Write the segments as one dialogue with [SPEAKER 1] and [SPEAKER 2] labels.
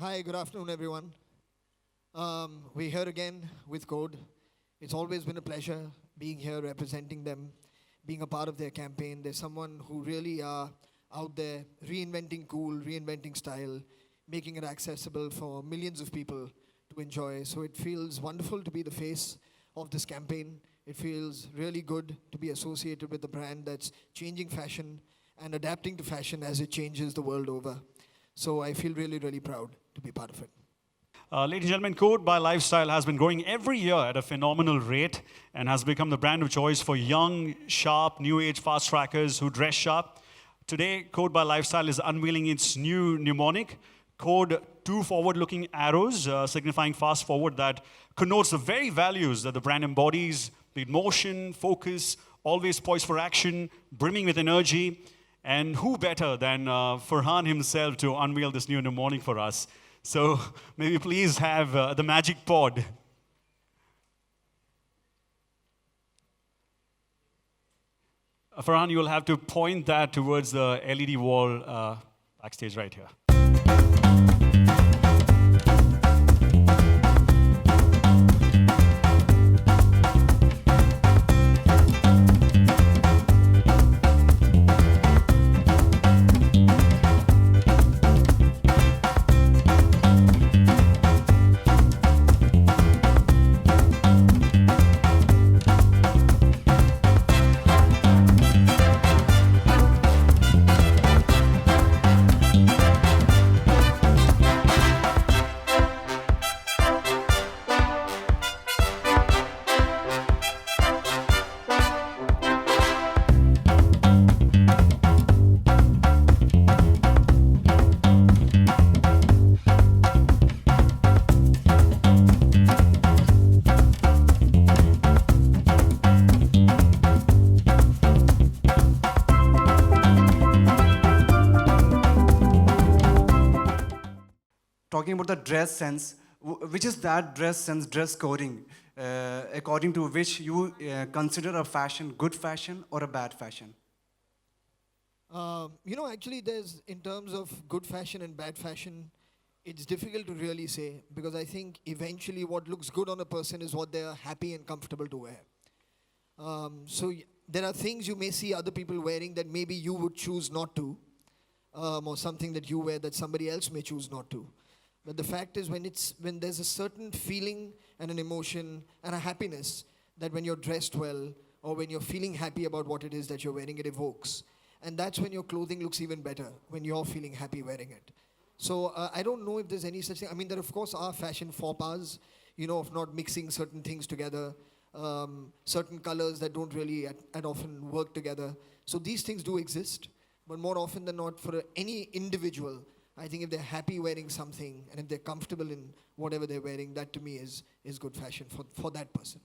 [SPEAKER 1] Hi, good afternoon, everyone. We're here again with Code. It's always been a pleasure being here representing them, being a part of their campaign. There's someone who really are out there reinventing cool, reinventing style, making it accessible for millions of people to enjoy. So it feels wonderful to be the face of this campaign. It feels really good to be associated with a brand that's changing fashion and adapting to fashion as it changes the world over. So I feel really, really proud to be part of it.
[SPEAKER 2] Ladies and gentlemen, Code by Lifestyle has been growing every year at a phenomenal rate and has become the brand of choice for young, sharp, new age fast trackers who dress sharp. Today, Code by Lifestyle is unveiling its new mnemonic, Code, two forward looking arrows, signifying fast forward, that connotes the very values that the brand embodies, be it motion, focus, always poised for action, brimming with energy. And who better than Farhan himself to unveil this new mnemonic for us? So maybe please have the magic pod. Farhan, you will have to point that towards the LED wall backstage right here.
[SPEAKER 3] Talking about the dress sense, which is that dress sense, dress coding, according to which you consider a fashion good fashion or a bad fashion?
[SPEAKER 1] Actually, there's, in terms of good fashion and bad fashion, it's difficult to really say because I think eventually what looks good on a person is what they're happy and comfortable to wear. There are things you may see other people wearing that maybe you would choose not to, or something that you wear that somebody else may choose not to. But the fact is, when there's a certain feeling and an emotion and a happiness that when you're dressed well or when you're feeling happy about what it is that you're wearing, it evokes. And that's when your clothing looks even better, when you're feeling happy wearing it. So I don't know if there's any such thing. I mean, there of course are fashion faux pas, of not mixing certain things together, certain colors that don't really at often work together. So these things do exist, but more often than not, for any individual, I think if they're happy wearing something and if they're comfortable in whatever they're wearing, that to me is good fashion for that person.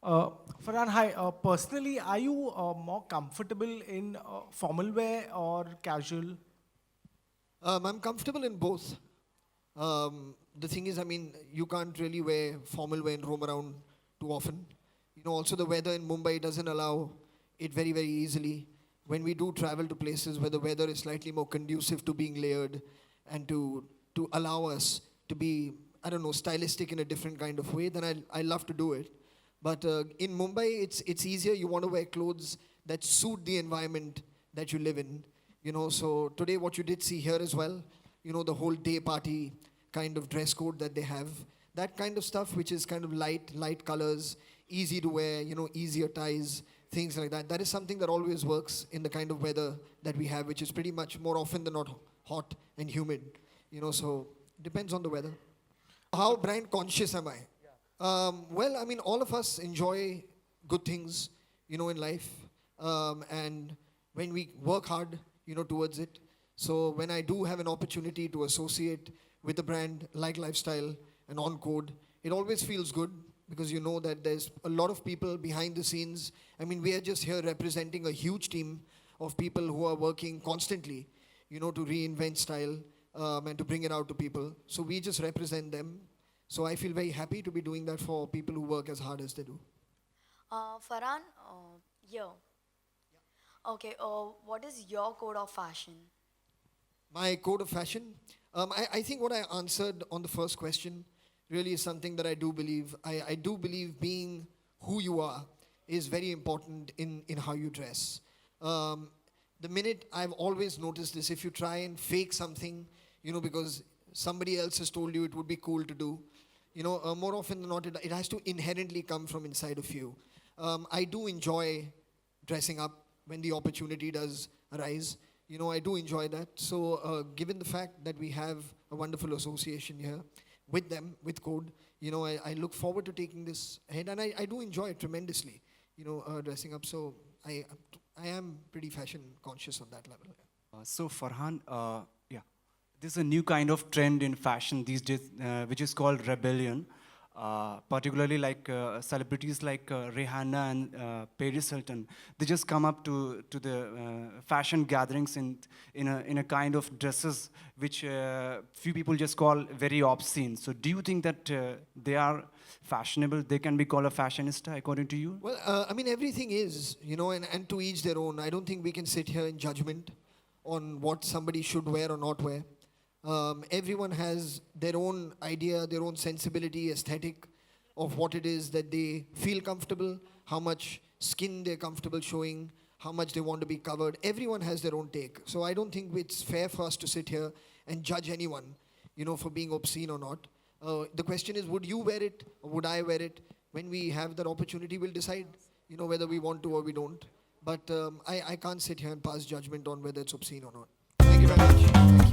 [SPEAKER 4] Farhan, hi. Personally, are you more comfortable in formal wear or casual?
[SPEAKER 1] I'm comfortable in both. The thing is, I mean, you can't really wear formal wear and roam around too often. Also the weather in Mumbai doesn't allow it very, very easily. When we do travel to places where the weather is slightly more conducive to being layered and to allow us to be, I don't know, stylistic in a different kind of way, then I love to do it. But in Mumbai, it's easier. You want to wear clothes that suit the environment that you live in. So today what you did see here as well, the whole day party kind of dress code that they have, that kind of stuff, which is kind of light colors, easy to wear, easier ties, things like that. That is something that always works in the kind of weather that we have, which is pretty much more often than not hot and humid. So depends on the weather. How brand conscious am I? Well, I mean, all of us enjoy good things, in life. And when we work hard, towards it. So when I do have an opportunity to associate with a brand like Lifestyle and on Code, it always feels good because you know that there's a lot of people behind the scenes. I mean, we are just here representing a huge team of people who are working constantly, to reinvent style and to bring it out to people. So we just represent them. So I feel very happy to be doing that for people who work as hard as they do.
[SPEAKER 5] Farhan, yeah. Okay, what is your code of fashion?
[SPEAKER 1] My code of fashion. I think what I answered on the first question really is something that I do believe. I do believe being who you are is very important in how you dress. Um, the minute I've always noticed this, if you try and fake something, because somebody else has told you it would be cool to do, more often than not, it has to inherently come from inside of you. I do enjoy dressing up when the opportunity does arise. I do enjoy that. So, given the fact that we have a wonderful association here with them, with Code, I look forward to taking this ahead, and I do enjoy it tremendously. Dressing up. So, I am pretty fashion conscious on that level.
[SPEAKER 3] So Farhan, yeah, there's a new kind of trend in fashion these days, which is called rebellion. Particularly like celebrities like Rihanna and Paris Hilton, they just come up to the fashion gatherings in a kind of dresses which few people just call very obscene. So do you think that they are fashionable? They can be called a fashionista according to you?
[SPEAKER 1] Well, everything is, and to each their own. I don't think we can sit here in judgment on what somebody should wear or not wear. Everyone has their own idea, their own sensibility, aesthetic of what it is that they feel comfortable, how much skin they're comfortable showing, how much they want to be covered. Everyone has their own take. So I don't think it's fair for us to sit here and judge anyone, for being obscene or not. The question is, would you wear it or would I wear it? When we have that opportunity, we'll decide, whether we want to or we don't. But I can't sit here and pass judgment on whether it's obscene or not. Thank you very much. Thank you.